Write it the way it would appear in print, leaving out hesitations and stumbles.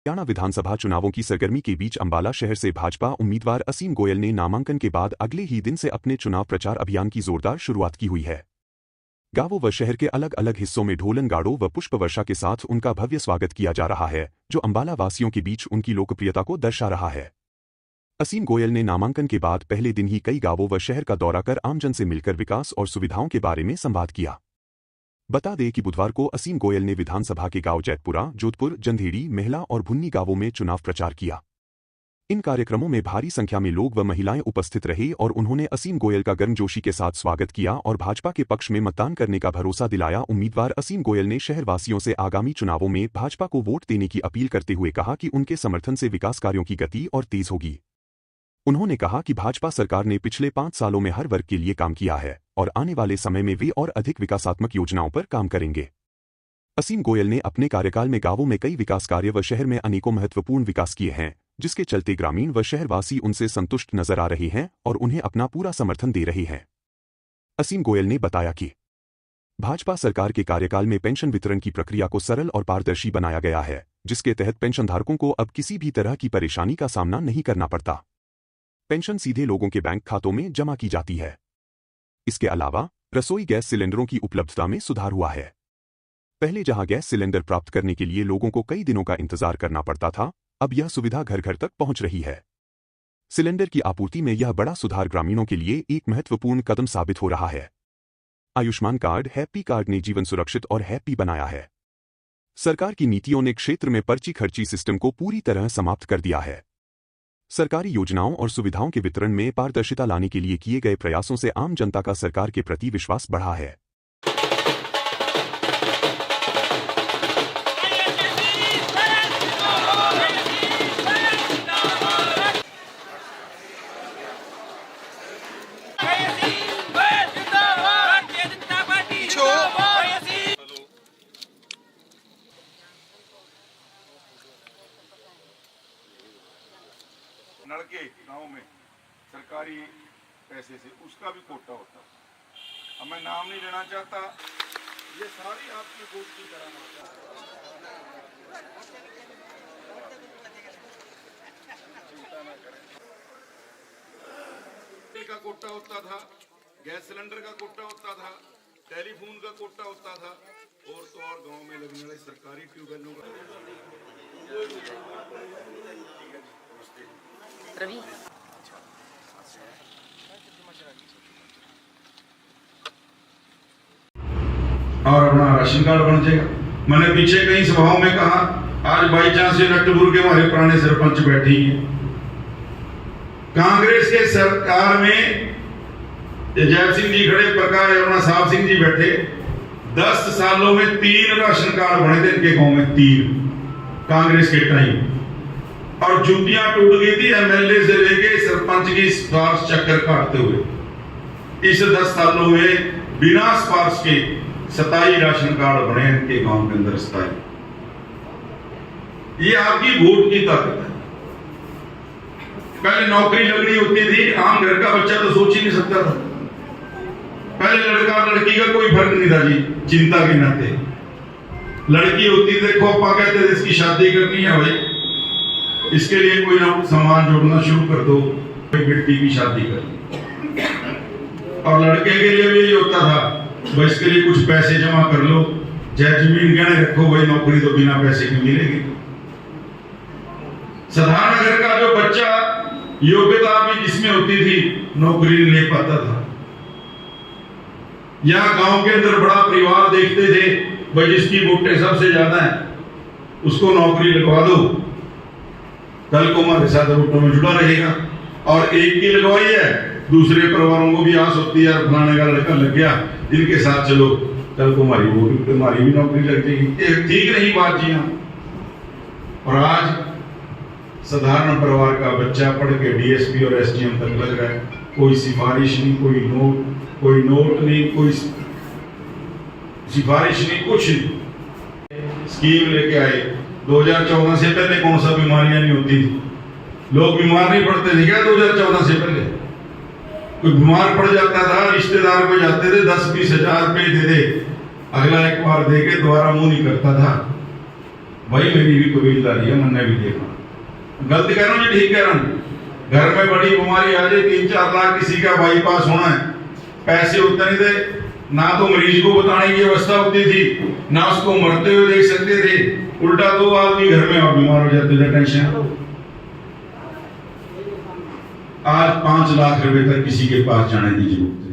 हरियाणा विधानसभा चुनावों की सरगर्मी के बीच अंबाला शहर से भाजपा उम्मीदवार असीम गोयल ने नामांकन के बाद अगले ही दिन से अपने चुनाव प्रचार अभियान की जोरदार शुरुआत की हुई है। गांवों व शहर के अलग अलग हिस्सों में ढोलन गाड़ों व पुष्प वर्षा के साथ उनका भव्य स्वागत किया जा रहा है, जो अंबाला वासियों के बीच उनकी लोकप्रियता को दर्शा रहा है। असीम गोयल ने नामांकन के बाद पहले दिन ही कई गांवों व शहर का दौरा कर आमजन से मिलकर विकास और सुविधाओं के बारे में संवाद किया। बता दें कि बुधवार को असीम गोयल ने विधानसभा के गांव जैतपुरा, जोधपुर, जंधेड़ी, मेहला और भुन्नी गांवों में चुनाव प्रचार किया। इन कार्यक्रमों में भारी संख्या में लोग व महिलाएं उपस्थित रहे और उन्होंने असीम गोयल का गर्मजोशी के साथ स्वागत किया और भाजपा के पक्ष में मतदान करने का भरोसा दिलाया। उम्मीदवार असीम गोयल ने शहरवासियों से आगामी चुनावों में भाजपा को वोट देने की अपील करते हुए कहा कि उनके समर्थन से विकास कार्यों की गति और तेज होगी। उन्होंने कहा कि भाजपा सरकार ने पिछले 5 सालों में हर वर्ग के लिए काम किया है और आने वाले समय में वे और अधिक विकासात्मक योजनाओं पर काम करेंगे। असीम गोयल ने अपने कार्यकाल में गांवों में कई विकास कार्य व शहर में अनेकों महत्वपूर्ण विकास किए हैं, जिसके चलते ग्रामीण व शहरवासी उनसे संतुष्ट नजर आ रहे हैं और उन्हें अपना पूरा समर्थन दे रहे हैं। असीम गोयल ने बताया कि भाजपा सरकार के कार्यकाल में पेंशन वितरण की प्रक्रिया को सरल और पारदर्शी बनाया गया है, जिसके तहत पेंशनधारकों को अब किसी भी तरह की परेशानी का सामना नहीं करना पड़ता। पेंशन सीधे लोगों के बैंक खातों में जमा की जाती है। इसके अलावा रसोई गैस सिलेंडरों की उपलब्धता में सुधार हुआ है। पहले जहां गैस सिलेंडर प्राप्त करने के लिए लोगों को कई दिनों का इंतजार करना पड़ता था, अब यह सुविधा घर घर तक पहुंच रही है। सिलेंडर की आपूर्ति में यह बड़ा सुधार ग्रामीणों के लिए एक महत्वपूर्ण कदम साबित हो रहा है। आयुष्मान कार्ड, हैप्पी कार्ड ने जीवन सुरक्षित और हैप्पी बनाया है। सरकार की नीतियों ने क्षेत्र में पर्ची खर्ची सिस्टम को पूरी तरह समाप्त कर दिया है। सरकारी योजनाओं और सुविधाओं के वितरण में पारदर्शिता लाने के लिए किए गए प्रयासों से आम जनता का सरकार के प्रति विश्वास बढ़ा है। नल के गाँव में सरकारी पैसे से उसका भी कोटा होता है। अब मैं नाम नहीं लेना चाहता, ये सारी आपकी वोट की तरह चिंता ना करें। का कोटा होता था, गैस सिलेंडर का कोटा होता था, टेलीफोन का कोटा होता था और तो और गांव में लगने वाले सरकारी ट्यूबवेलों का। रवि और अपना राशन कार्ड बन जाएगा। मैंने पीछे कई सभाओं में कहा, आज बाई चांस लट्टपुर के हमारे पुराने सरपंच बैठी हैं। कांग्रेस के सरकार में जयप सिंह जी खड़े, प्रकाश अपना साहब सिंह जी बैठे। 10 सालों में 3 राशन कार्ड बने थे इनके गांव में, 3 कांग्रेस के टाइम। और जुतियां टूट गई थी एमएलए से लेके सरपंच की सिफारिश चक्कर काटते हुए। इस 10 सालों में बिना सिफारिश के 27 राशन कार्ड बने इनके गांव के अंदर। 27। ये आपकी वोट की ताकत है। पहले नौकरी लगनी होती थी, आम घर का बच्चा तो सोच ही नहीं सकता था। पहले लड़का लड़की का कोई फर्क नहीं था जी, चिंता के नाते। लड़की होती देखो अपा कहते थे इसकी शादी करनी है भाई, इसके लिए कोई ना सामान जोड़ना शुरू कर दो, बेटी की शादी कर लो। और लड़के के लिए भी यही होता था, भाई इसके लिए कुछ पैसे जमा कर लो, चाहे जमीन गहने रखो, भाई नौकरी तो बिना पैसे की मिलेगी। साधारण घर का जो बच्चा योग्यता भी जिसमें होती थी, नौकरी नहीं ले पाता था। यहाँ गांव के अंदर बड़ा परिवार देखते थे, भाई जिसकी वोटें सबसे ज्यादा है उसको नौकरी लगवा दो, कल को हमारे साथ वोटों में जुड़ा रहेगा। और एक की लगवाई है, दूसरे परिवारों को भी आस होती है, फलाने का लड़का लग गया, इनके साथ चलो, कल को हमारी वोट, हमारी भी नौकरी लग जाएगी। ठीक नहीं बात जी। हाँ, और आज साधारण परिवार का बच्चा पढ़ के डीएसपी और एसडीएम तक लग रहा है। कोई सिफारिश नहीं, कोई नोट नहीं, कोई सिफारिश नहीं, कुछ नहीं। स्कीम लेके आए। 2014 से पहले कौन सा बीमारियां नहीं होती थी, लोग बीमार नहीं पड़ते थे क्या? 2014 से पहले कोई बीमार पड़ जाता था, रिश्तेदार को जाते थे, 10-20 हजार रुपए दे दे, अगला एक बार दे के दोबारा मुंह नहीं करता था। भाई मेरी भी कबीलदारी है, मैंने भी देखा। गलत कह रहा हूँ जी, ठीक कह रहा हूँ? घर में बड़ी बीमारी आ जाए, 3-4 लाख किसी का बाईपास होना है, पैसे उतने नहीं थे, ना तो मरीज को बताने की व्यवस्था होती थी, ना उसको मरते हुए देख सकते थे, उल्टा 2 आदमी घर में और बीमार हो जाते थे। टेंशन। आज 5 लाख रुपए तक किसी के पास जाने की जरूरत है।